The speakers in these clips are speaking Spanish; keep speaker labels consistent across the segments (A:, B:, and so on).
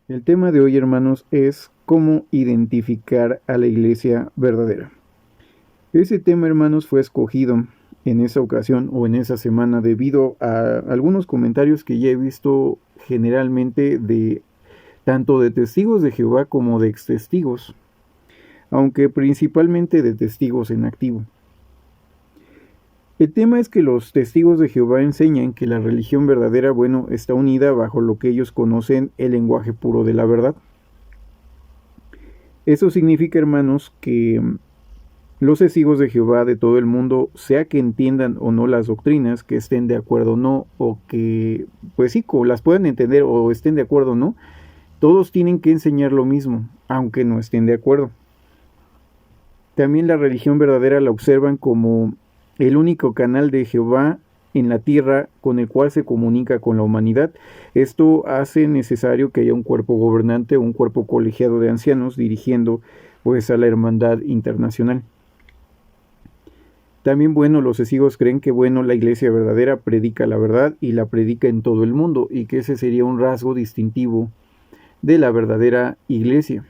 A: El tema de hoy, hermanos, es cómo identificar a la iglesia verdadera. Ese tema, hermanos, fue escogido en esa ocasión o en esa semana debido a algunos comentarios que ya he visto generalmente de tanto de testigos de Jehová como de ex testigos, aunque principalmente de testigos en activo. El tema es que los testigos de Jehová enseñan que la religión verdadera, está unida bajo lo que ellos conocen el lenguaje puro de la verdad. Eso significa, hermanos, que los testigos de Jehová de todo el mundo, sea que entiendan o no las doctrinas, que estén de acuerdo o no, o que, pues sí, las puedan entender o estén de acuerdo o no, todos tienen que enseñar lo mismo, aunque no estén de acuerdo. También la religión verdadera la observan como el único canal de Jehová en la tierra con el cual se comunica con la humanidad. Esto hace necesario que haya un cuerpo gobernante, un cuerpo colegiado de ancianos dirigiendo pues a la hermandad internacional. También, los testigos creen que, la iglesia verdadera predica la verdad y la predica en todo el mundo, y que ese sería un rasgo distintivo de la verdadera iglesia.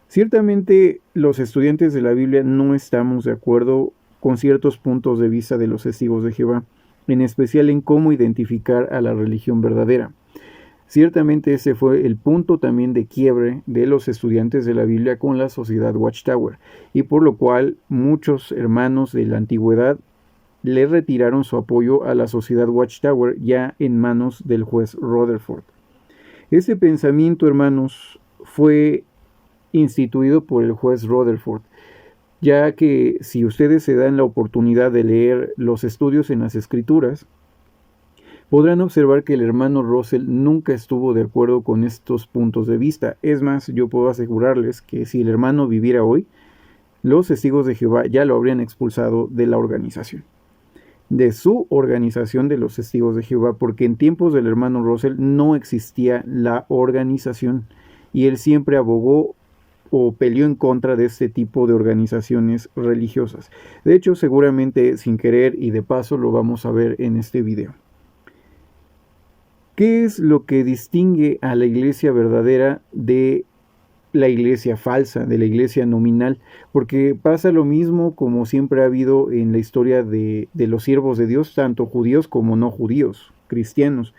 A: Ciertamente, los estudiantes de la Biblia no estamos de acuerdo con ciertos puntos de vista de los testigos de Jehová, en especial en cómo identificar a la religión verdadera. Ciertamente ese fue el punto también de quiebre de los estudiantes de la Biblia con la sociedad Watchtower, y por lo cual muchos hermanos de la antigüedad le retiraron su apoyo a la sociedad Watchtower ya en manos del juez Rutherford. Ese pensamiento, hermanos, fue instituido por el juez Rutherford, ya que si ustedes se dan la oportunidad de leer los estudios en las escrituras, podrán observar que el hermano Russell nunca estuvo de acuerdo con estos puntos de vista. Es más, yo puedo asegurarles que si el hermano viviera hoy, los testigos de Jehová ya lo habrían expulsado de la organización. De su organización de los testigos de Jehová, porque en tiempos del hermano Russell no existía la organización y él siempre abogó o peleó en contra de este tipo de organizaciones religiosas. De hecho, seguramente sin querer y de paso lo vamos a ver en este video. ¿Qué es lo que distingue a la iglesia verdadera de la iglesia falsa, de la iglesia nominal? Porque pasa lo mismo como siempre ha habido en la historia de los siervos de Dios, tanto judíos como no judíos, cristianos.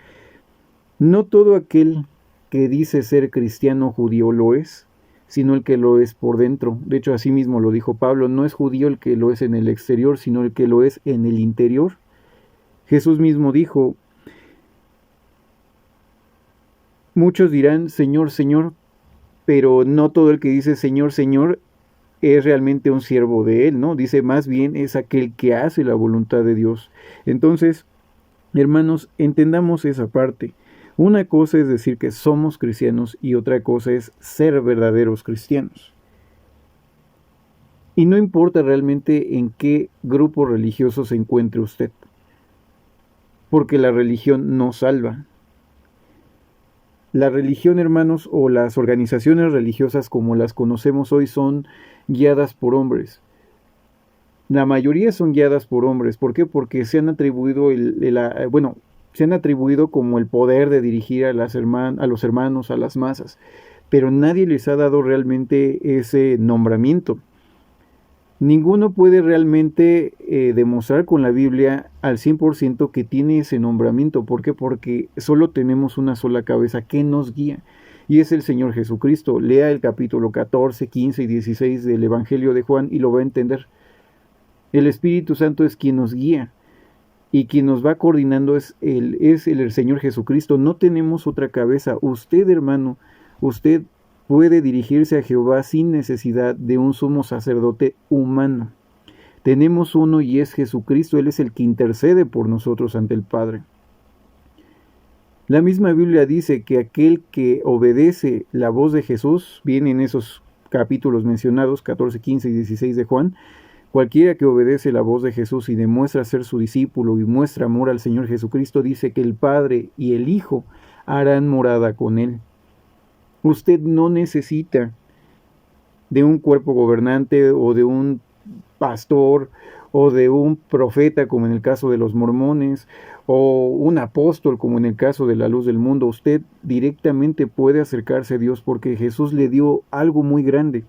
A: No todo aquel que dice ser cristiano judío lo es, sino el que lo es por dentro. De hecho, así mismo lo dijo Pablo, no es judío el que lo es en el exterior, sino el que lo es en el interior. Jesús mismo dijo, muchos dirán, Señor, Señor, pero no todo el que dice Señor, Señor es realmente un siervo de Él, ¿no? Dice más bien es aquel que hace la voluntad de Dios. Entonces, hermanos, entendamos esa parte. Una cosa es decir que somos cristianos y otra cosa es ser verdaderos cristianos. Y no importa realmente en qué grupo religioso se encuentre usted, porque la religión no salva. La religión, hermanos, o las organizaciones religiosas como las conocemos hoy son guiadas por hombres. La mayoría son guiadas por hombres. ¿Por qué? Porque se han atribuido se han atribuido como el poder de dirigir a los hermanos, a las masas, pero nadie les ha dado realmente ese nombramiento. Ninguno puede realmente demostrar con la Biblia al 100% que tiene ese nombramiento. ¿Por qué? Porque solo tenemos una sola cabeza que nos guía, y es el Señor Jesucristo. Lea el capítulo 14, 15 y 16 del Evangelio de Juan y lo va a entender. El Espíritu Santo es quien nos guía, y quien nos va coordinando es el Señor Jesucristo. No tenemos otra cabeza. Usted, hermano, usted puede dirigirse a Jehová sin necesidad de un sumo sacerdote humano. Tenemos uno y es Jesucristo. Él es el que intercede por nosotros ante el Padre. La misma Biblia dice que aquel que obedece la voz de Jesús, viene en esos capítulos mencionados, 14, 15 y 16 de Juan, cualquiera que obedece la voz de Jesús y demuestra ser su discípulo y muestra amor al Señor Jesucristo, dice que el Padre y el Hijo harán morada con él. Usted no necesita de un cuerpo gobernante o de un pastor o de un profeta como en el caso de los mormones, o un apóstol como en el caso de la Luz del Mundo. Usted directamente puede acercarse a Dios porque Jesús le dio algo muy grande.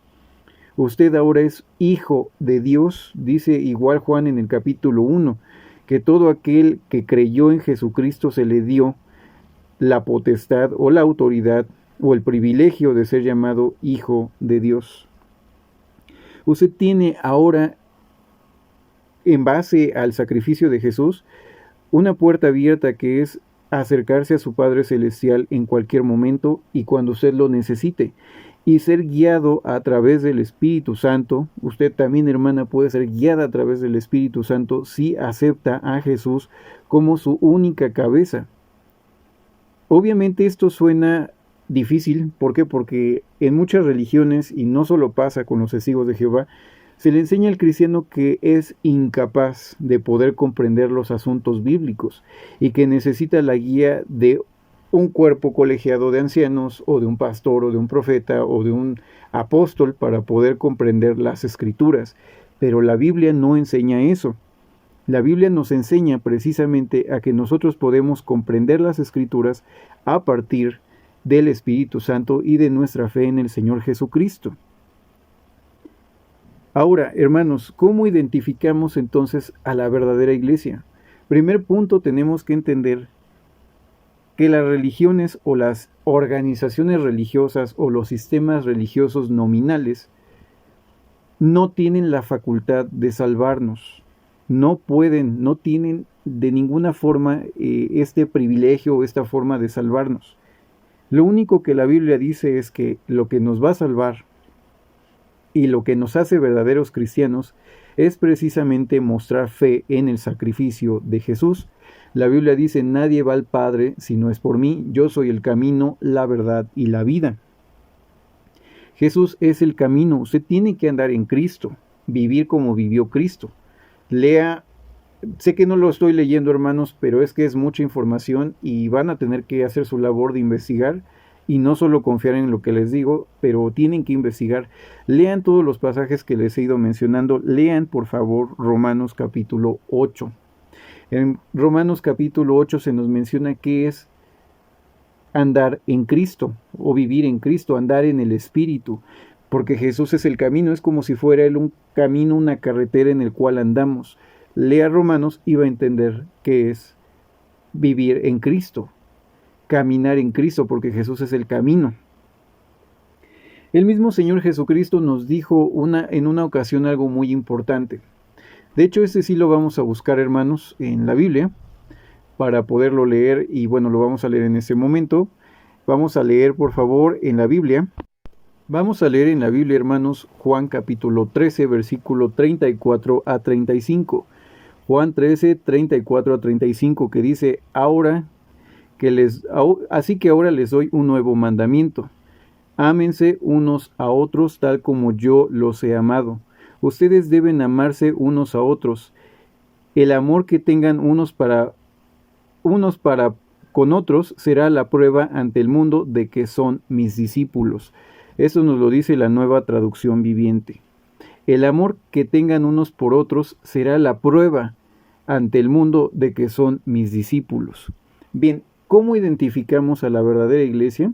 A: Usted ahora es hijo de Dios, dice igual Juan en el capítulo 1, que todo aquel que creyó en Jesucristo se le dio la potestad o la autoridad o el privilegio de ser llamado hijo de Dios. Usted tiene ahora, en base al sacrificio de Jesús, una puerta abierta que es acercarse a su Padre Celestial en cualquier momento y cuando usted lo necesite, y ser guiado a través del Espíritu Santo. Usted también, hermana, puede ser guiada a través del Espíritu Santo si acepta a Jesús como su única cabeza. Obviamente esto suena difícil. ¿Por qué? Porque en muchas religiones, y no solo pasa con los testigos de Jehová, se le enseña al cristiano que es incapaz de poder comprender los asuntos bíblicos y que necesita la guía de un cuerpo colegiado de ancianos o de un pastor o de un profeta o de un apóstol para poder comprender las escrituras. Pero la Biblia no enseña eso. La Biblia nos enseña precisamente a que nosotros podemos comprender las escrituras a partir del Espíritu Santo y de nuestra fe en el Señor Jesucristo. Ahora, hermanos, ¿cómo identificamos entonces a la verdadera iglesia? Primer punto, tenemos que entender que las religiones o las organizaciones religiosas o los sistemas religiosos nominales no tienen la facultad de salvarnos. No pueden, no tienen de ninguna forma este privilegio o esta forma de salvarnos. Lo único que la Biblia dice es que lo que nos va a salvar y lo que nos hace verdaderos cristianos es precisamente mostrar fe en el sacrificio de Jesús. La Biblia dice, nadie va al Padre si no es por mí, yo soy el camino, la verdad y la vida. Jesús es el camino, usted tiene que andar en Cristo, vivir como vivió Cristo. Lea, sé que no lo estoy leyendo, hermanos, pero es que es mucha información y van a tener que hacer su labor de investigar y no solo confiar en lo que les digo, pero tienen que investigar. Lean todos los pasajes que les he ido mencionando. Lean, por favor, Romanos capítulo 8. En Romanos capítulo 8 se nos menciona qué es andar en Cristo o vivir en Cristo, andar en el Espíritu, porque Jesús es el camino, es como si fuera Él un camino, una carretera en el cual andamos. Lea Romanos y va a entender qué es vivir en Cristo, caminar en Cristo, porque Jesús es el camino. El mismo Señor Jesucristo nos dijo en una ocasión algo muy importante. De hecho, este sí lo vamos a buscar, hermanos, en la Biblia, para poderlo leer, y bueno, lo vamos a leer en este momento. Vamos a leer, por favor, en la Biblia. Vamos a leer en la Biblia, hermanos, Juan capítulo 13, versículo 34 a 35. Juan 13, 34 a 35, que dice, así que ahora les doy un nuevo mandamiento. Ámense unos a otros tal como yo los he amado. Ustedes deben amarse unos a otros. El amor que tengan unos para con otros será la prueba ante el mundo de que son mis discípulos. Eso nos lo dice la Nueva Traducción Viviente. El amor que tengan unos por otros será la prueba ante el mundo de que son mis discípulos. Bien, ¿cómo identificamos a la verdadera iglesia?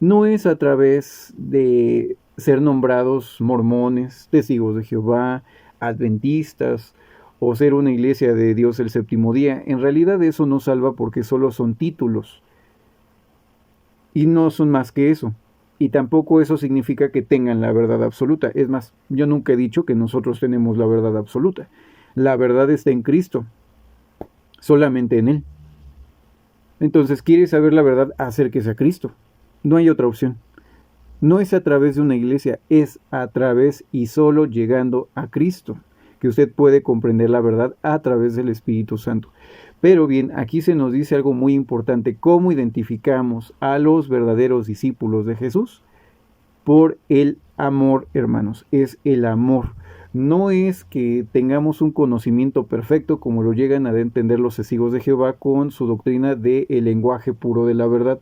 A: No es a través de ser nombrados mormones, testigos de Jehová, adventistas, o ser una iglesia de Dios el séptimo día. En realidad eso no salva porque solo son títulos. Y no son más que eso. Y tampoco eso significa que tengan la verdad absoluta. Es más, yo nunca he dicho que nosotros tenemos la verdad absoluta. La verdad está en Cristo. Solamente en Él. Entonces, ¿quiere saber la verdad? Acérquese a Cristo. No hay otra opción. No es a través de una iglesia, es a través y solo llegando a Cristo que usted puede comprender la verdad a través del Espíritu Santo. Pero bien, aquí se nos dice algo muy importante. ¿Cómo identificamos a los verdaderos discípulos de Jesús? Por el amor, hermanos. Es el amor. No es que tengamos un conocimiento perfecto como lo llegan a entender los testigos de Jehová con su doctrina del lenguaje puro de la verdad.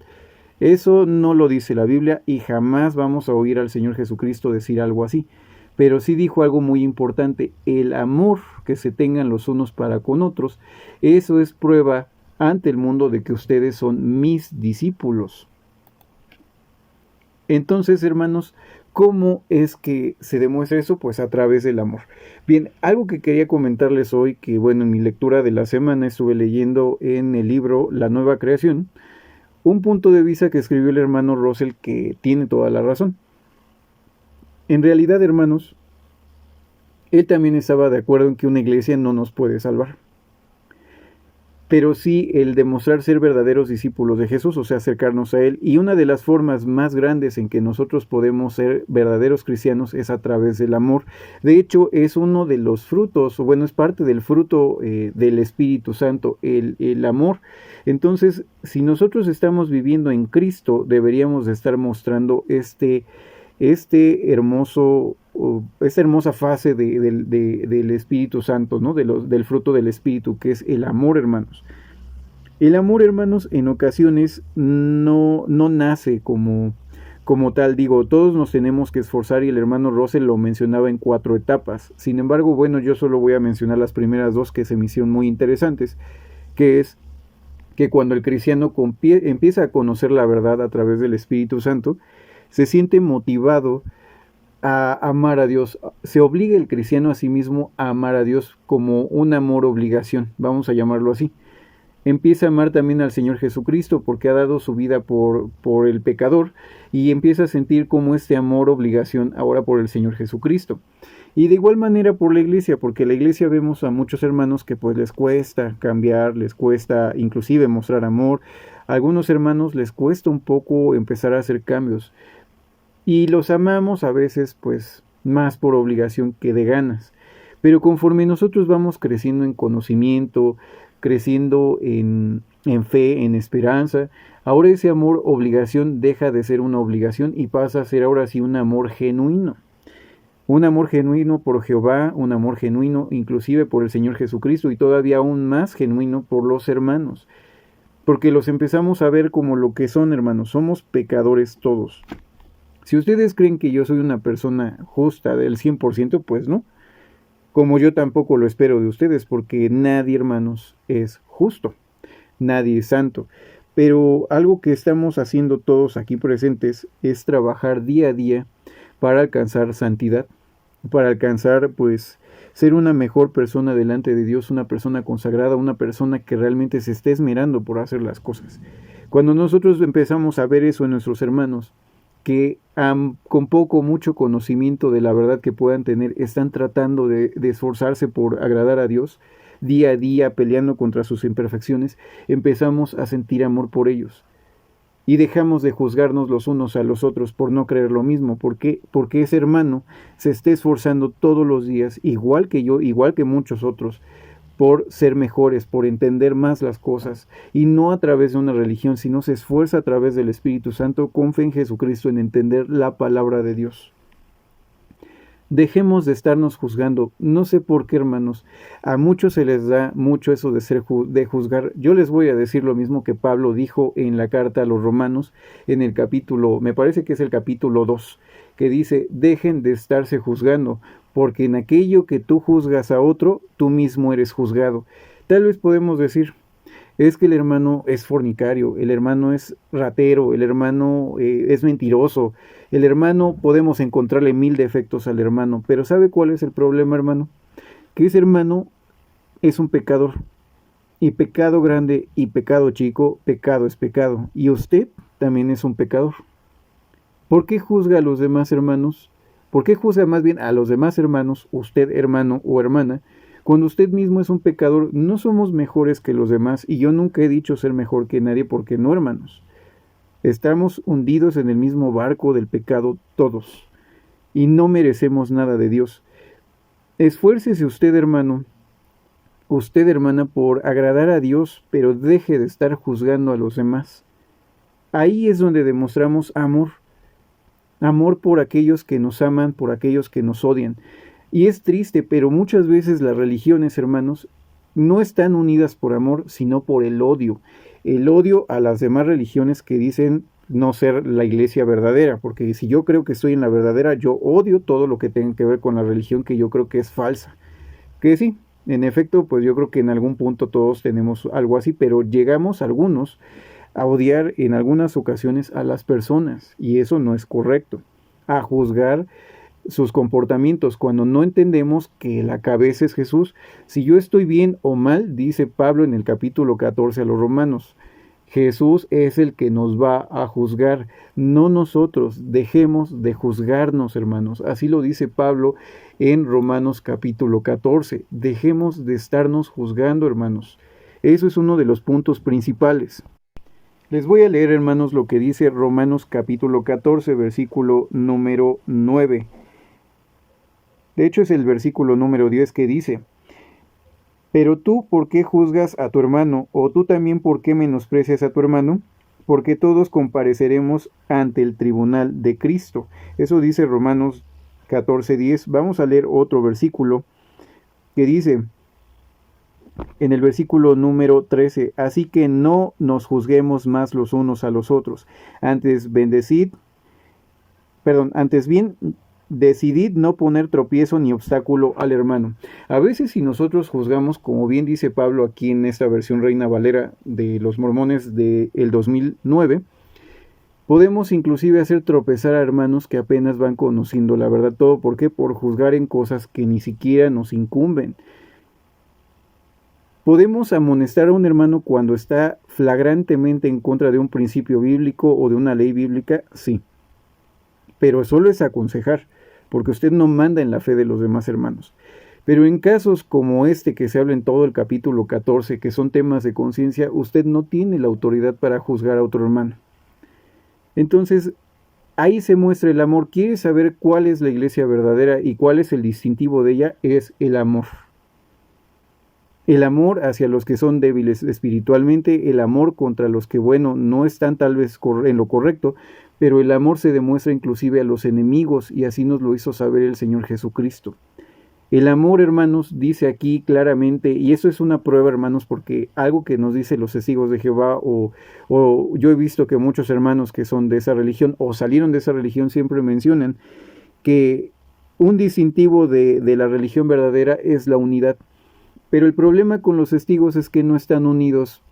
A: Eso no lo dice la Biblia y jamás vamos a oír al Señor Jesucristo decir algo así. pero sí dijo algo muy importante: el amor que se tengan los unos para con otros, eso es prueba ante el mundo de que ustedes son mis discípulos. Entonces, hermanos, ¿cómo es que se demuestra eso? Pues a través del amor. Bien, algo que quería comentarles hoy, que bueno, en mi lectura de la semana estuve leyendo en el libro La Nueva Creación, un punto de vista que escribió el hermano Russell que tiene toda la razón. En realidad, hermanos, él también estaba de acuerdo en que una iglesia no nos puede salvar, pero sí el demostrar ser verdaderos discípulos de Jesús, o sea, acercarnos a Él. Y una de las formas más grandes en que nosotros podemos ser verdaderos cristianos es a través del amor. De hecho, es uno de los frutos, o bueno, es parte del fruto del Espíritu Santo, el amor. Entonces, si nosotros estamos viviendo en Cristo, deberíamos de estar mostrando esta hermosa fase del Espíritu Santo, ¿no? Del fruto del Espíritu, que es el amor, hermanos. El amor, hermanos, en ocasiones no nace como tal. Digo, todos nos tenemos que esforzar, y el hermano Russell lo mencionaba en 4 etapas. Sin embargo, bueno, yo solo voy a mencionar las primeras 2 que se me hicieron muy interesantes, que es que cuando el cristiano empieza a conocer la verdad a través del Espíritu Santo, se siente motivado a amar a Dios. Se obliga el cristiano a sí mismo a amar a Dios como un amor obligación, vamos a llamarlo así. Empieza a amar también al Señor Jesucristo porque ha dado su vida por el pecador, y empieza a sentir como este amor obligación ahora por el Señor Jesucristo. Y de igual manera por la iglesia, porque la iglesia vemos a muchos hermanos que pues les cuesta cambiar, les cuesta inclusive mostrar amor. A algunos hermanos les cuesta un poco empezar a hacer cambios, y los amamos a veces pues más por obligación que de ganas. Pero conforme nosotros vamos creciendo en conocimiento, creciendo en fe, en esperanza, ahora ese amor obligación deja de ser una obligación y pasa a ser ahora sí un amor genuino. Un amor genuino por Jehová, un amor genuino inclusive por el Señor Jesucristo, y todavía aún más genuino por los hermanos. Porque los empezamos a ver como lo que son, hermanos. Somos pecadores todos. Si ustedes creen que yo soy una persona justa del 100%, pues no. Como yo tampoco lo espero de ustedes, porque nadie, hermanos, es justo. Nadie es santo. Pero algo que estamos haciendo todos aquí presentes es trabajar día a día para alcanzar santidad, para alcanzar, pues, ser una mejor persona delante de Dios, una persona consagrada, una persona que realmente se esté esmerando por hacer las cosas. Cuando nosotros empezamos a ver eso en nuestros hermanos, que con poco o mucho conocimiento de la verdad que puedan tener, están tratando de esforzarse por agradar a Dios, día a día peleando contra sus imperfecciones, empezamos a sentir amor por ellos. Y dejamos de juzgarnos los unos a los otros por no creer lo mismo. ¿Por qué? Porque ese hermano se está esforzando todos los días, igual que yo, igual que muchos otros, por ser mejores, por entender más las cosas, y no a través de una religión, sino se esfuerza a través del Espíritu Santo, con fe en Jesucristo, en entender la palabra de Dios. Dejemos de estarnos juzgando. No sé por qué, hermanos, a muchos se les da mucho eso de juzgar. Yo les voy a decir lo mismo que Pablo dijo en la carta a los Romanos, en el capítulo, me parece que es el capítulo 2, que dice: dejen de estarse juzgando, porque en aquello que tú juzgas a otro, tú mismo eres juzgado. Tal vez podemos decir: es que el hermano es fornicario, el hermano es ratero, el hermano es mentiroso, el hermano, podemos encontrarle 1000 defectos al hermano. Pero ¿sabe cuál es el problema, hermano? Que ese hermano es un pecador, y pecado grande y pecado chico, pecado es pecado, y usted también es un pecador. ¿Por qué juzga a los demás hermanos? ¿Por qué juzga más bien a los demás hermanos, usted hermano o hermana, cuando usted mismo es un pecador? No somos mejores que los demás, y yo nunca he dicho ser mejor que nadie, porque no, hermanos. Estamos hundidos en el mismo barco del pecado todos, y no merecemos nada de Dios. Esfuércese usted, hermano, usted, hermana, por agradar a Dios, pero deje de estar juzgando a los demás. Ahí es donde demostramos amor. Amor por aquellos que nos aman, por aquellos que nos odian. Y es triste, pero muchas veces las religiones, hermanos, no están unidas por amor, sino por el odio. El odio a las demás religiones que dicen no ser la iglesia verdadera, porque si yo creo que estoy en la verdadera, yo odio todo lo que tenga que ver con la religión que yo creo que es falsa. Que sí, en efecto, pues yo creo que en algún punto todos tenemos algo así, pero llegamos algunos a odiar en algunas ocasiones a las personas, y eso no es correcto, a juzgar sus comportamientos cuando no entendemos que la cabeza es Jesús. Si yo estoy bien o mal, dice Pablo en el capítulo 14 a los romanos, Jesús es el que nos va a juzgar, no nosotros. Dejemos de juzgarnos, hermanos. Así lo dice Pablo en Romanos capítulo 14. Dejemos de estarnos juzgando, hermanos. Eso es uno de los puntos principales. Les voy a leer, hermanos, lo que dice Romanos capítulo 14, versículo número 9. De hecho, es el versículo número 10 que dice: pero tú, ¿por qué juzgas a tu hermano? ¿O tú también por qué menosprecias a tu hermano? Porque todos compareceremos ante el tribunal de Cristo. Eso dice Romanos 14:10. Vamos a leer otro versículo que dice, en el versículo número 13, así que no nos juzguemos más los unos a los otros. Antes bien, decidid no poner tropiezo ni obstáculo al hermano. A veces si nosotros juzgamos, como bien dice Pablo aquí en esta versión Reina Valera de los Mormones del 2009, podemos inclusive hacer tropezar a hermanos que apenas van conociendo la verdad. ¿Todo por qué? Por juzgar en cosas que ni siquiera nos incumben. ¿Podemos amonestar a un hermano cuando está flagrantemente en contra de un principio bíblico o de una ley bíblica? Sí. Pero solo es aconsejar, porque usted no manda en la fe de los demás hermanos. Pero en casos como este que se habla en todo el capítulo 14, que son temas de conciencia, usted no tiene la autoridad para juzgar a otro hermano. Entonces, ahí se muestra el amor. ¿Quieres saber cuál es la iglesia verdadera y cuál es el distintivo de ella? Es el amor. El amor hacia los que son débiles espiritualmente, el amor contra los que, bueno, no están tal vez en lo correcto, pero el amor se demuestra inclusive a los enemigos, y así nos lo hizo saber el Señor Jesucristo. El amor, hermanos, dice aquí claramente, y eso es una prueba, hermanos, porque algo que nos dicen los testigos de Jehová, o yo he visto que muchos hermanos que son de esa religión o salieron de esa religión siempre mencionan que un distintivo de la religión verdadera es la unidad. Pero el problema con los testigos es que no están unidos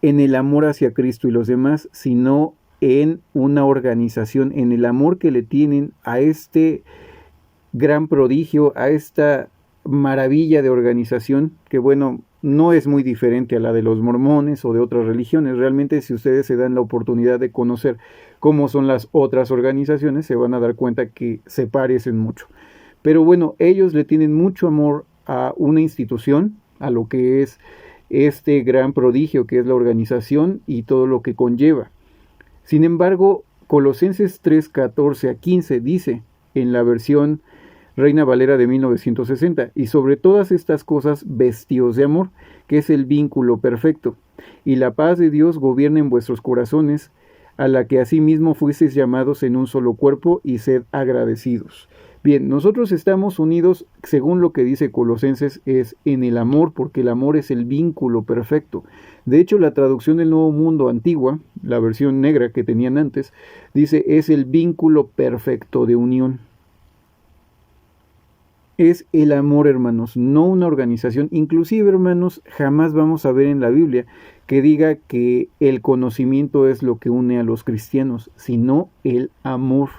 A: en el amor hacia Cristo y los demás, sino en una organización, en el amor que le tienen a este gran prodigio, a esta maravilla de organización, que bueno, no es muy diferente a la de los mormones o de otras religiones. Realmente, si ustedes se dan la oportunidad de conocer cómo son las otras organizaciones, se van a dar cuenta que se parecen mucho. Pero bueno, ellos le tienen mucho amor a una institución, a lo que es este gran prodigio que es la organización y todo lo que conlleva. Sin embargo, Colosenses 3:14-15 dice, en la versión Reina Valera de 1960, y sobre todas estas cosas vestíos de amor, que es el vínculo perfecto, y la paz de Dios gobierna en vuestros corazones, a la que asimismo fuisteis llamados en un solo cuerpo, y sed agradecidos. Bien, nosotros estamos unidos, según lo que dice Colosenses, es en el amor, porque el amor es el vínculo perfecto. De hecho, la traducción del Nuevo Mundo antigua, la versión negra que tenían antes, dice es el vínculo perfecto de unión. Es el amor, hermanos, no una organización. Inclusive, hermanos, jamás vamos a ver en la Biblia que diga que el conocimiento es lo que une a los cristianos, sino el amor.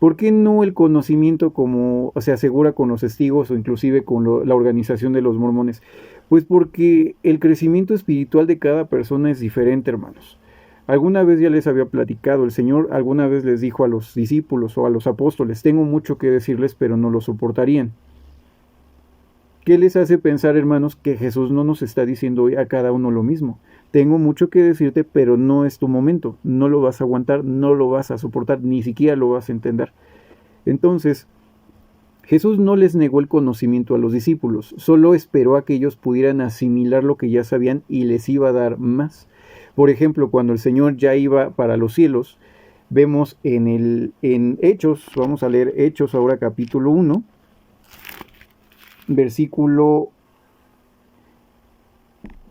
A: ¿Por qué no el conocimiento como se asegura con los testigos o inclusive con la organización de los mormones? Pues porque el crecimiento espiritual de cada persona es diferente, hermanos. Alguna vez ya les había platicado, el Señor alguna vez les dijo a los discípulos o a los apóstoles, tengo mucho que decirles, pero no lo soportarían. ¿Qué les hace pensar, hermanos, que Jesús no nos está diciendo hoy a cada uno lo mismo? Tengo mucho que decirte, pero no es tu momento. No lo vas a aguantar, no lo vas a soportar, ni siquiera lo vas a entender. Entonces, Jesús no les negó el conocimiento a los discípulos, solo esperó a que ellos pudieran asimilar lo que ya sabían y les iba a dar más. Por ejemplo, cuando el Señor ya iba para los cielos, vemos en Hechos, vamos a leer Hechos ahora capítulo 1, versículo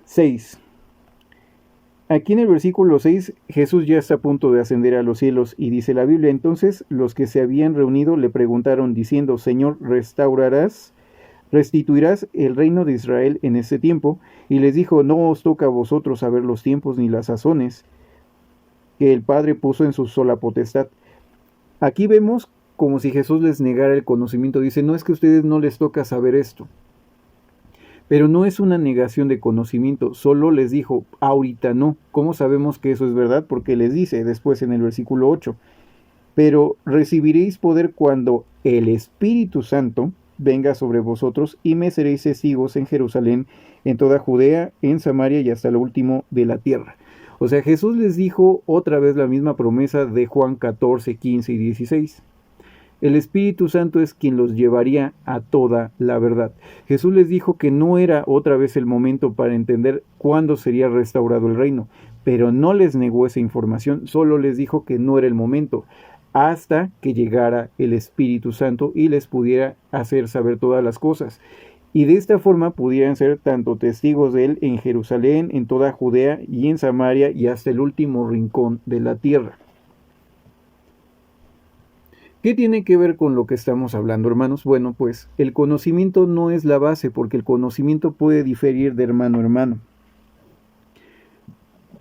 A: 6. Aquí en el versículo 6, Jesús ya está a punto de ascender a los cielos y dice la Biblia, entonces los que se habían reunido le preguntaron diciendo, Señor, restituirás el reino de Israel en este tiempo. Y les dijo, no os toca a vosotros saber los tiempos ni las sazones que el Padre puso en su sola potestad. Aquí vemos como si Jesús les negara el conocimiento. Dice, no es que a ustedes no les toca saber esto. Pero no es una negación de conocimiento, solo les dijo, ahorita no. ¿Cómo sabemos que eso es verdad? Porque les dice después en el versículo 8, pero recibiréis poder cuando el Espíritu Santo venga sobre vosotros y me seréis testigos en Jerusalén, en toda Judea, en Samaria y hasta lo último de la tierra. O sea, Jesús les dijo otra vez la misma promesa de Juan 14, 15 y 16. El Espíritu Santo es quien los llevaría a toda la verdad. Jesús les dijo que no era otra vez el momento para entender cuándo sería restaurado el reino, pero no les negó esa información, solo les dijo que no era el momento, hasta que llegara el Espíritu Santo y les pudiera hacer saber todas las cosas. Y de esta forma pudieran ser tanto testigos de él en Jerusalén, en toda Judea y en Samaria y hasta el último rincón de la tierra. ¿Qué tiene que ver con lo que estamos hablando, hermanos? Bueno, pues el conocimiento no es la base, porque el conocimiento puede diferir de hermano a hermano.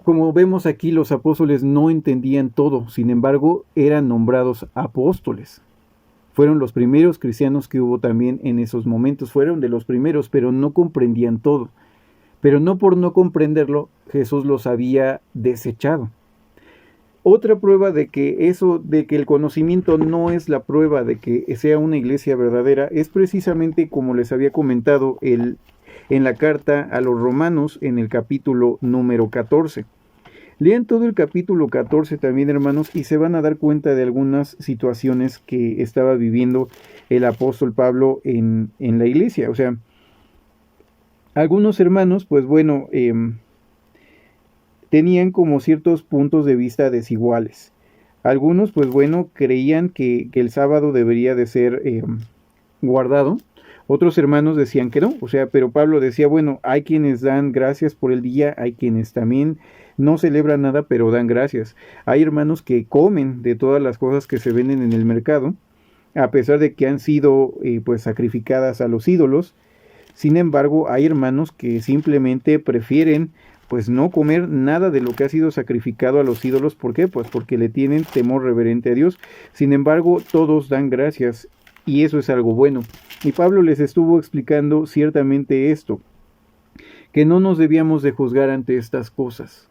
A: Como vemos aquí, los apóstoles no entendían todo, sin embargo, eran nombrados apóstoles. Fueron los primeros cristianos que hubo también en esos momentos, fueron de los primeros, pero no comprendían todo. Pero no por no comprenderlo, Jesús los había desechado. Otra prueba de que el conocimiento no es la prueba de que sea una iglesia verdadera, es precisamente como les había comentado en la carta a los romanos en el capítulo número 14. Lean todo el capítulo 14 también, hermanos, y se van a dar cuenta de algunas situaciones que estaba viviendo el apóstol Pablo en la iglesia. O sea, algunos hermanos, pues bueno, tenían como ciertos puntos de vista desiguales. Algunos, pues bueno, creían que el sábado debería de ser guardado. Otros hermanos decían que no. O sea, pero Pablo decía, bueno, hay quienes dan gracias por el día, hay quienes también no celebran nada, pero dan gracias. Hay hermanos que comen de todas las cosas que se venden en el mercado, a pesar de que han sido pues sacrificadas a los ídolos. Sin embargo, hay hermanos que simplemente prefieren pues no comer nada de lo que ha sido sacrificado a los ídolos. ¿Por qué? Pues porque le tienen temor reverente a Dios. Sin embargo, todos dan gracias y eso es algo bueno. Y Pablo les estuvo explicando ciertamente esto, que no nos debíamos de juzgar ante estas cosas.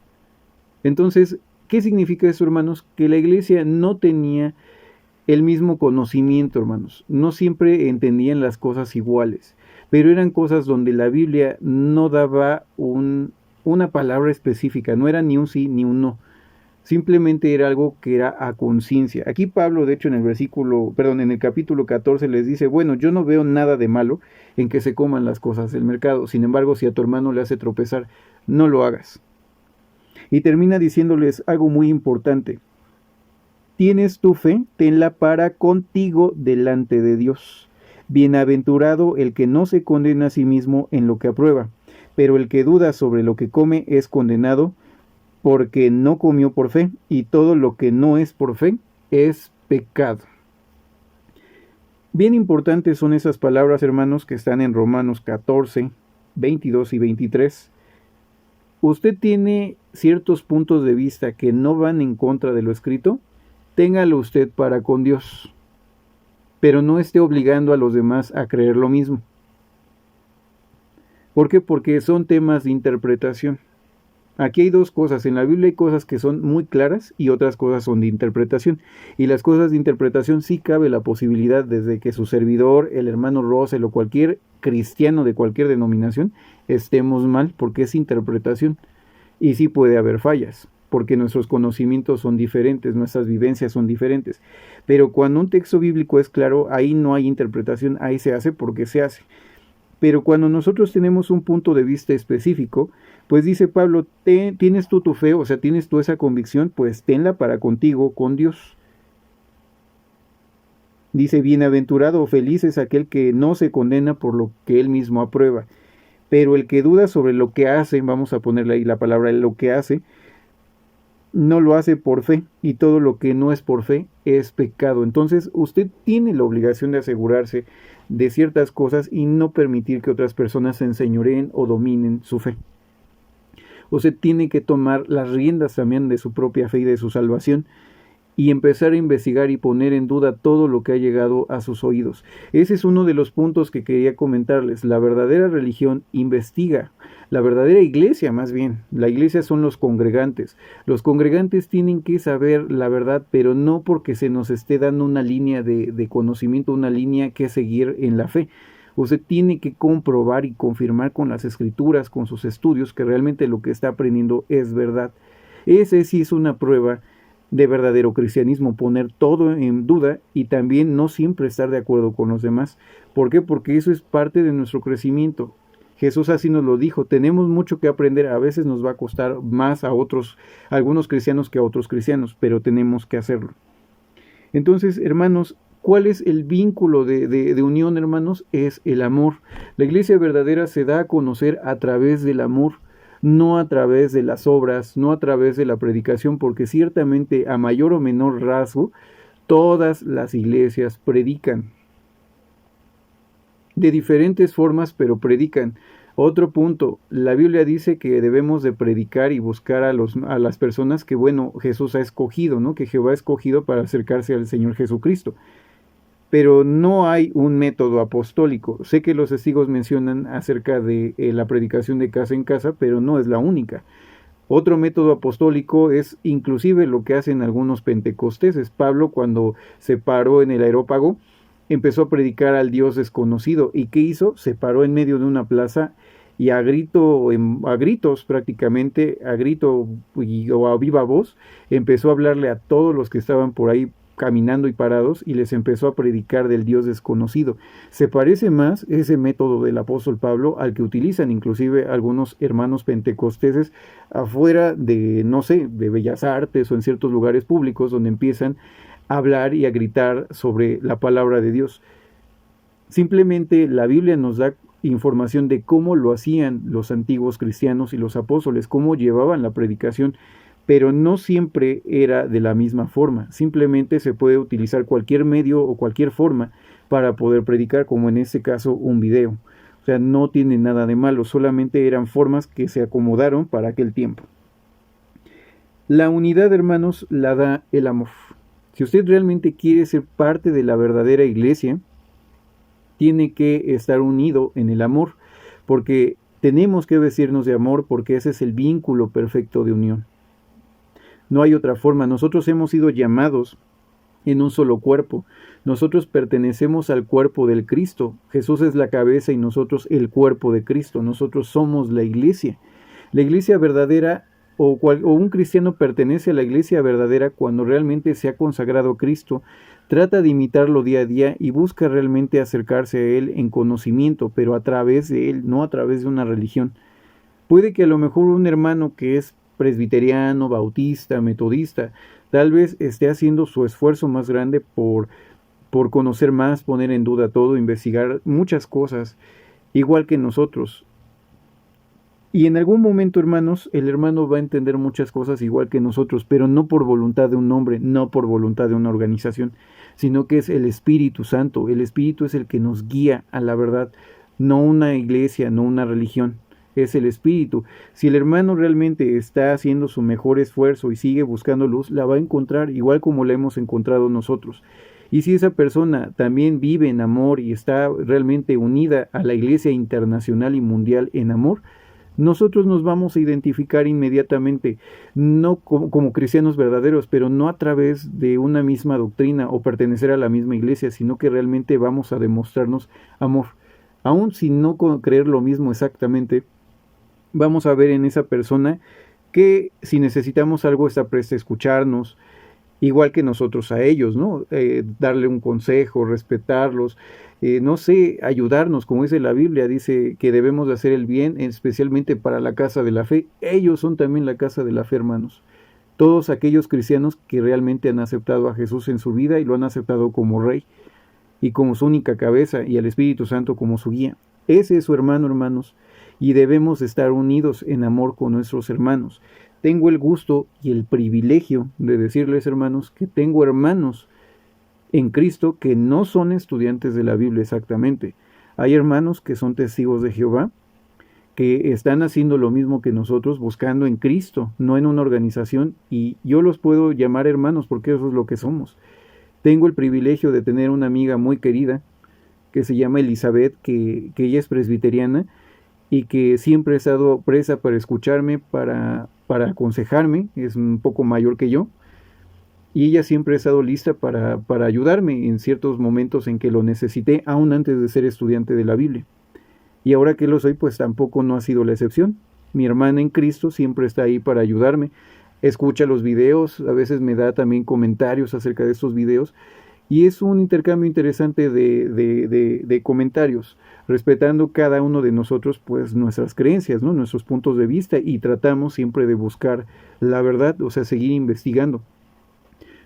A: Entonces, ¿qué significa eso, hermanos? Que la iglesia no tenía el mismo conocimiento, hermanos. No siempre entendían las cosas iguales, pero eran cosas donde la Biblia no daba una palabra específica, no era ni un sí ni un no, simplemente era algo que era a conciencia. Aquí Pablo, de hecho, en el capítulo 14 les dice, bueno, yo no veo nada de malo en que se coman las cosas del mercado, sin embargo, si a tu hermano le hace tropezar, no lo hagas. Y termina diciéndoles algo muy importante, tienes tu fe, tenla para contigo delante de Dios. Bienaventurado el que no se condena a sí mismo en lo que aprueba, pero el que duda sobre lo que come es condenado porque no comió por fe, y todo lo que no es por fe es pecado. Bien importantes son esas palabras, hermanos, que están en Romanos 14, 22 y 23. Usted tiene ciertos puntos de vista que no van en contra de lo escrito, téngalo usted para con Dios, pero no esté obligando a los demás a creer lo mismo. ¿Por qué? Porque son temas de interpretación. Aquí hay dos cosas. En la Biblia hay cosas que son muy claras y otras cosas son de interpretación. Y las cosas de interpretación sí cabe la posibilidad desde que su servidor, el hermano Russell o cualquier cristiano de cualquier denominación estemos mal, porque es interpretación. Y sí puede haber fallas, porque nuestros conocimientos son diferentes, nuestras vivencias son diferentes. Pero cuando un texto bíblico es claro, ahí no hay interpretación, ahí se hace porque se hace. Pero cuando nosotros tenemos un punto de vista específico, pues dice Pablo, tienes tú tu fe, o sea, tienes tú esa convicción, pues tenla para contigo con Dios. Dice, bienaventurado o feliz es aquel que no se condena por lo que él mismo aprueba. Pero el que duda sobre lo que hace, vamos a ponerle ahí la palabra lo que hace, no lo hace por fe, y todo lo que no es por fe es pecado. Entonces usted tiene la obligación de asegurarse de ciertas cosas y no permitir que otras personas se enseñoreen o dominen su fe. Usted tiene que tomar las riendas también de su propia fe y de su salvación, y empezar a investigar y poner en duda todo lo que ha llegado a sus oídos. Ese es uno de los puntos que quería comentarles. La verdadera religión investiga. La verdadera iglesia, más bien. La iglesia son los congregantes. Los congregantes tienen que saber la verdad, pero no porque se nos esté dando una línea de conocimiento, una línea que seguir en la fe. Usted tiene que comprobar y confirmar con las escrituras, con sus estudios, que realmente lo que está aprendiendo es verdad. Ese sí es una prueba de verdadero cristianismo, poner todo en duda y también no siempre estar de acuerdo con los demás. ¿Por qué? Porque eso es parte de nuestro crecimiento. Jesús así nos lo dijo, tenemos mucho que aprender, a veces nos va a costar más a algunos cristianos que a otros cristianos, pero tenemos que hacerlo. Entonces, hermanos, ¿cuál es el vínculo de unión, hermanos? Es el amor. La iglesia verdadera se da a conocer a través del amor, no a través de las obras, no a través de la predicación, porque ciertamente a mayor o menor rasgo, todas las iglesias predican. De diferentes formas, pero predican. Otro punto, la Biblia dice que debemos de predicar y buscar a las personas que, bueno, Jesús ha escogido, ¿no? Que Jehová ha escogido para acercarse al Señor Jesucristo. Pero no hay un método apostólico. Sé que los testigos mencionan acerca de la predicación de casa en casa, pero no es la única. Otro método apostólico es inclusive lo que hacen algunos pentecosteses. Pablo, cuando se paró en el Areópago, empezó a predicar al Dios desconocido. ¿Y qué hizo? Se paró en medio de una plaza y a gritos prácticamente, o a viva voz, empezó a hablarle a todos los que estaban por ahí caminando y parados, y les empezó a predicar del Dios desconocido. Se parece más ese método del apóstol Pablo al que utilizan inclusive algunos hermanos pentecosteses afuera de, no sé, de Bellas Artes o en ciertos lugares públicos, donde empiezan a hablar y a gritar sobre la palabra de Dios. Simplemente la Biblia nos da información de cómo lo hacían los antiguos cristianos y los apóstoles, cómo llevaban la predicación, pero no siempre era de la misma forma. Simplemente se puede utilizar cualquier medio o cualquier forma para poder predicar, como en este caso un video. O sea, no tiene nada de malo, solamente eran formas que se acomodaron para aquel tiempo. La unidad, hermanos, la da el amor. Si usted realmente quiere ser parte de la verdadera iglesia, tiene que estar unido en el amor, porque tenemos que vestirnos de amor, porque ese es el vínculo perfecto de unión. No hay otra forma. Nosotros hemos sido llamados en un solo cuerpo. Nosotros pertenecemos al cuerpo del Cristo. Jesús es la cabeza y nosotros el cuerpo de Cristo. Nosotros somos la iglesia. La iglesia verdadera o un cristiano pertenece a la iglesia verdadera cuando realmente se ha consagrado a Cristo, trata de imitarlo día a día y busca realmente acercarse a Él en conocimiento, pero a través de Él, no a través de una religión. Puede que a lo mejor un hermano que es presbiteriano, bautista, metodista, tal vez esté haciendo su esfuerzo más grande por conocer más, poner en duda todo, investigar muchas cosas, igual que nosotros. Y en algún momento, hermanos, el hermano va a entender muchas cosas igual que nosotros, pero no por voluntad de un hombre, no por voluntad de una organización, sino que es el Espíritu Santo. El Espíritu es el que nos guía a la verdad, no una iglesia, no una religión. Es el Espíritu. Si el hermano realmente está haciendo su mejor esfuerzo y sigue buscando luz, la va a encontrar igual como la hemos encontrado nosotros. Y si esa persona también vive en amor y está realmente unida a la iglesia internacional y mundial en amor, nosotros nos vamos a identificar inmediatamente, no como cristianos verdaderos, pero no a través de una misma doctrina o pertenecer a la misma iglesia, sino que realmente vamos a demostrarnos amor. Aun sin no creer lo mismo exactamente, vamos a ver en esa persona que si necesitamos algo está presta a escucharnos, igual que nosotros a ellos, ¿no? Darle un consejo, respetarlos, no sé, ayudarnos, como dice la Biblia, dice que debemos de hacer el bien, especialmente para la casa de la fe. Ellos son también la casa de la fe, hermanos. Todos aquellos cristianos que realmente han aceptado a Jesús en su vida y lo han aceptado como Rey y como su única cabeza y al Espíritu Santo como su guía. Ese es su hermano, hermanos, y debemos estar unidos en amor con nuestros hermanos. tengo el gusto y el privilegio de decirles, hermanos, que tengo hermanos en Cristo que no son estudiantes de la Biblia exactamente. Hay hermanos que son testigos de Jehová, que están haciendo lo mismo que nosotros, buscando en Cristo, no en una organización, y yo los puedo llamar hermanos porque eso es lo que somos. Tengo el privilegio de tener una amiga muy querida que se llama Elizabeth, que ella es presbiteriana y que siempre ha estado presa para escucharme, para aconsejarme, es un poco mayor que yo, y ella siempre ha estado lista para ayudarme en ciertos momentos en que lo necesité, aún antes de ser estudiante de la Biblia. Y ahora que lo soy, pues tampoco no ha sido la excepción. Mi hermana en Cristo siempre está ahí para ayudarme, escucha los videos, a veces me da también comentarios acerca de estos videos, y es un intercambio interesante de comentarios, respetando cada uno de nosotros pues nuestras creencias, ¿no? Nuestros puntos de vista, y tratamos siempre de buscar la verdad, o sea, seguir investigando.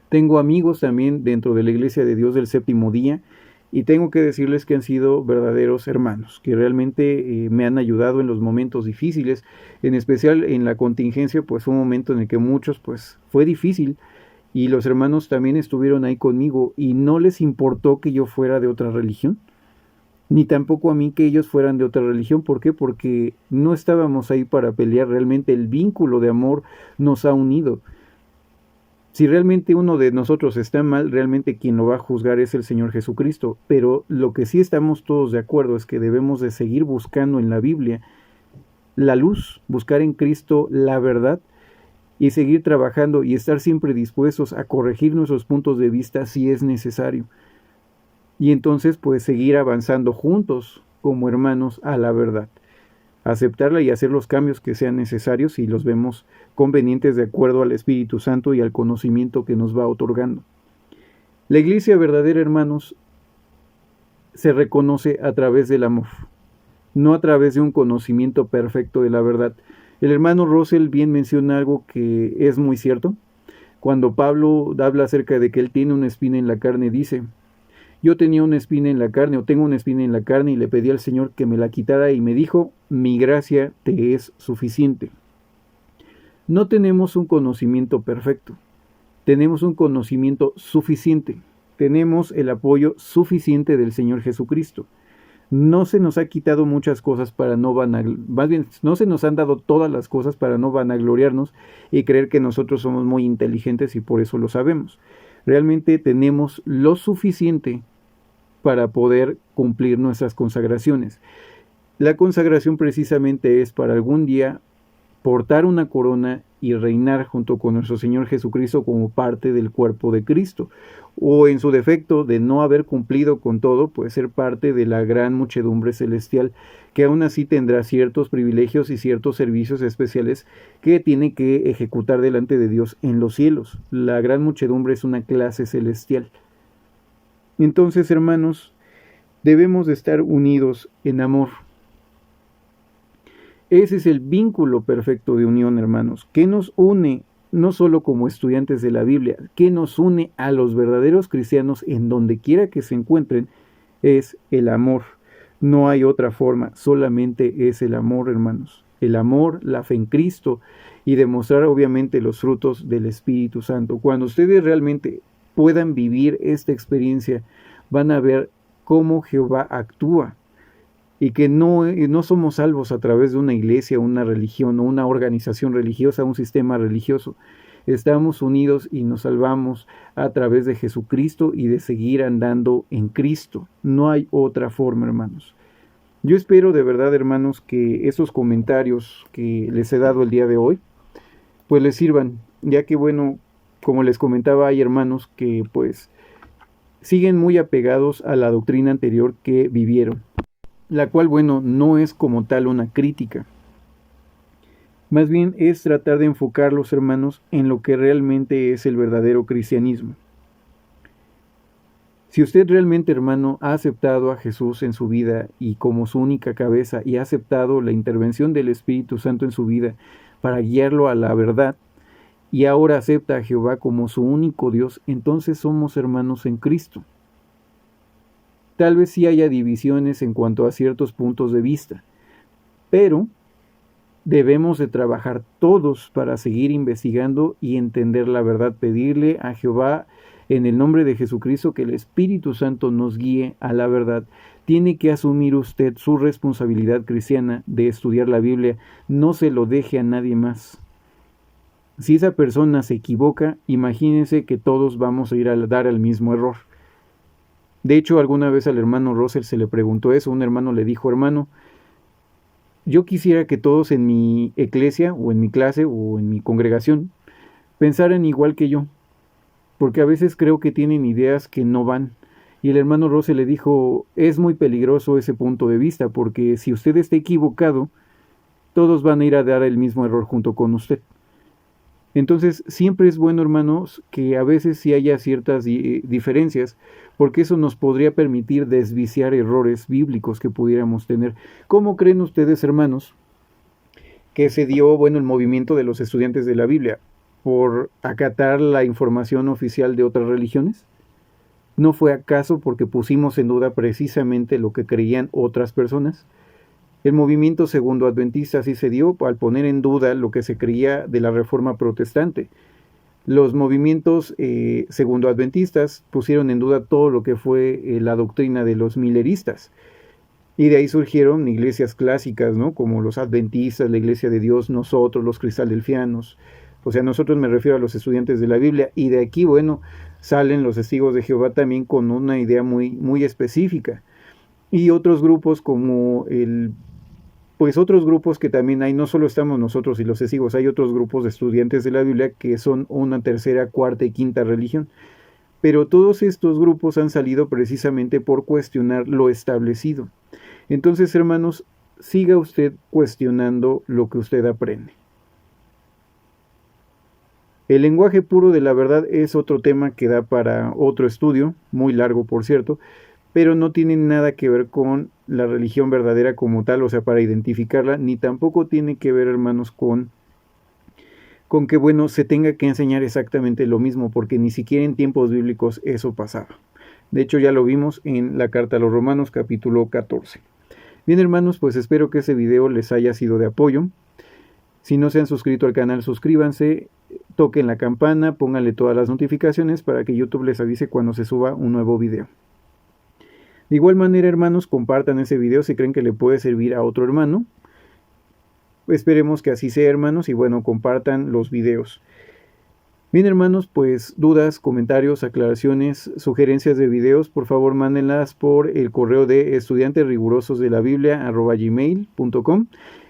A: Tengo amigos también dentro de la Iglesia de Dios del Séptimo Día, y tengo que decirles que han sido verdaderos hermanos, que realmente me han ayudado en los momentos difíciles, en especial en la contingencia, pues fue un momento en el que muchos, pues fue difícil, y los hermanos también estuvieron ahí conmigo, y no les importó que yo fuera de otra religión, ni tampoco a mí que ellos fueran de otra religión. ¿Por qué? Porque no estábamos ahí para pelear, realmente el vínculo de amor nos ha unido. Si realmente uno de nosotros está mal, realmente quien lo va a juzgar es el Señor Jesucristo. Pero lo que sí estamos todos de acuerdo es que debemos de seguir buscando en la Biblia la luz, buscar en Cristo la verdad y seguir trabajando y estar siempre dispuestos a corregir nuestros puntos de vista si es necesario. Y entonces pues seguir avanzando juntos como hermanos a la verdad. Aceptarla y hacer los cambios que sean necesarios y los vemos convenientes de acuerdo al Espíritu Santo y al conocimiento que nos va otorgando. La iglesia verdadera, hermanos, se reconoce a través del amor, no a través de un conocimiento perfecto de la verdad. El hermano Russell bien menciona algo que es muy cierto. Cuando Pablo habla acerca de que él tiene una espina en la carne, dice: yo tenía una espina en la carne, o tengo una espina en la carne, y le pedí al Señor que me la quitara, y me dijo: mi gracia te es suficiente. No tenemos un conocimiento perfecto, tenemos un conocimiento suficiente, tenemos el apoyo suficiente del Señor Jesucristo. No se nos ha quitado muchas cosas para no más bien, no se nos han dado todas las cosas para no vanagloriarnos y creer que nosotros somos muy inteligentes y por eso lo sabemos. Realmente tenemos lo suficiente para poder cumplir nuestras consagraciones. La consagración precisamente es para algún día portar una corona y reinar junto con nuestro Señor Jesucristo como parte del cuerpo de Cristo, o en su defecto de no haber cumplido con todo, pues ser parte de la gran muchedumbre celestial, que aún así tendrá ciertos privilegios y ciertos servicios especiales que tiene que ejecutar delante de Dios en los cielos. La gran muchedumbre es una clase celestial. Entonces, hermanos, debemos de estar unidos en amor. Ese es el vínculo perfecto de unión, hermanos, que nos une no solo como estudiantes de la Biblia, que nos une a los verdaderos cristianos en donde quiera que se encuentren, es el amor. No hay otra forma, solamente es el amor, hermanos. El amor, la fe en Cristo y demostrar obviamente los frutos del Espíritu Santo. Cuando ustedes realmente puedan vivir esta experiencia, van a ver cómo Jehová actúa. Y que no somos salvos a través de una iglesia, una religión o una organización religiosa, un sistema religioso. Estamos unidos y nos salvamos a través de Jesucristo y de seguir andando en Cristo. No hay otra forma, hermanos. Yo espero de verdad, hermanos, que esos comentarios que les he dado el día de hoy, pues les sirvan, ya que bueno, como les comentaba, hay hermanos que pues siguen muy apegados a la doctrina anterior que vivieron, la cual, bueno, no es como tal una crítica. Más bien es tratar de enfocar, los hermanos, en lo que realmente es el verdadero cristianismo. Si usted realmente, hermano, ha aceptado a Jesús en su vida y como su única cabeza, y ha aceptado la intervención del Espíritu Santo en su vida para guiarlo a la verdad, y ahora acepta a Jehová como su único Dios, entonces somos hermanos en Cristo. Tal vez sí haya divisiones en cuanto a ciertos puntos de vista, pero Debemos de trabajar todos para seguir investigando y entender la verdad, pedirle a Jehová en el nombre de Jesucristo que el Espíritu Santo nos guíe a la verdad. Tiene que asumir usted su responsabilidad cristiana de estudiar la Biblia, no se lo deje a nadie más. Si esa persona se equivoca, imagínense que todos vamos a ir a dar al mismo error. De hecho, alguna vez al hermano Russell se le preguntó eso, un hermano le dijo: hermano, yo quisiera que todos en mi iglesia o en mi clase o en mi congregación pensaran igual que yo, porque a veces creo que tienen ideas que no van. Y el hermano Russell le dijo: es muy peligroso ese punto de vista, porque si usted está equivocado, todos van a ir a dar el mismo error junto con usted. Entonces, siempre es bueno, hermanos, que a veces sí haya ciertas diferencias, porque eso nos podría permitir desviciar errores bíblicos que pudiéramos tener. ¿Cómo creen ustedes, hermanos, que se dio, el movimiento de los estudiantes de la Biblia? ¿Por acatar la información oficial de otras religiones? ¿No fue acaso porque pusimos en duda precisamente lo que creían otras personas? El movimiento segundo adventista así se dio al poner en duda lo que se creía de la Reforma protestante. Los movimientos segundo adventistas pusieron en duda todo lo que fue la doctrina de los mileristas. Y de ahí surgieron iglesias clásicas, ¿no? Como los adventistas, la Iglesia de Dios, nosotros, los cristadelfianos. O sea, nosotros me refiero a los estudiantes de la Biblia. Y de aquí, salen los testigos de Jehová también con una idea muy, muy específica. Y otros grupos como otros grupos que también hay, no solo estamos nosotros y los testigos, hay otros grupos de estudiantes de la Biblia que son una tercera, cuarta y quinta religión. Pero todos estos grupos han salido precisamente por cuestionar lo establecido. Entonces, hermanos, siga usted cuestionando lo que usted aprende. El lenguaje puro de la verdad es otro tema que da para otro estudio, muy largo por cierto, pero no tiene nada que ver con la religión verdadera como tal, o sea, para identificarla, ni tampoco tiene que ver, hermanos, con que, se tenga que enseñar exactamente lo mismo, porque ni siquiera en tiempos bíblicos eso pasaba. De hecho, ya lo vimos en la carta a los Romanos, capítulo 14. Bien, hermanos, pues espero que ese video les haya sido de apoyo. Si no se han suscrito al canal, suscríbanse, toquen la campana, pónganle todas las notificaciones para que YouTube les avise cuando se suba un nuevo video. De igual manera, hermanos, compartan ese video si creen que le puede servir a otro hermano. Esperemos que así sea, hermanos, y compartan los videos. Bien, hermanos, pues dudas, comentarios, aclaraciones, sugerencias de videos, por favor mándenlas por el correo de estudianterrigurososdelabiblia@gmail.com,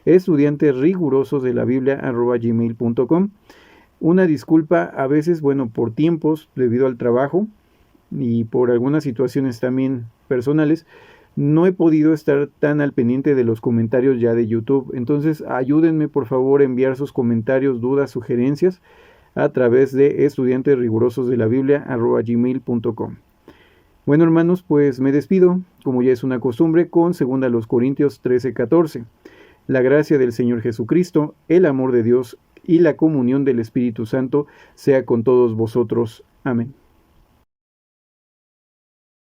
A: estudianterrigurososdelabiblia@gmail.com. Una disculpa a veces, por tiempos debido al trabajo y por algunas situaciones también personales, no he podido estar tan al pendiente de los comentarios ya de YouTube. Entonces ayúdenme por favor a enviar sus comentarios, dudas, sugerencias a través de estudianterrigurososdelabiblia@gmail.com. Bueno, hermanos, pues me despido, como ya es una costumbre, con 2 Corintios 13:14. La gracia del Señor Jesucristo, el amor de Dios y la comunión del Espíritu Santo sea con todos vosotros. Amén.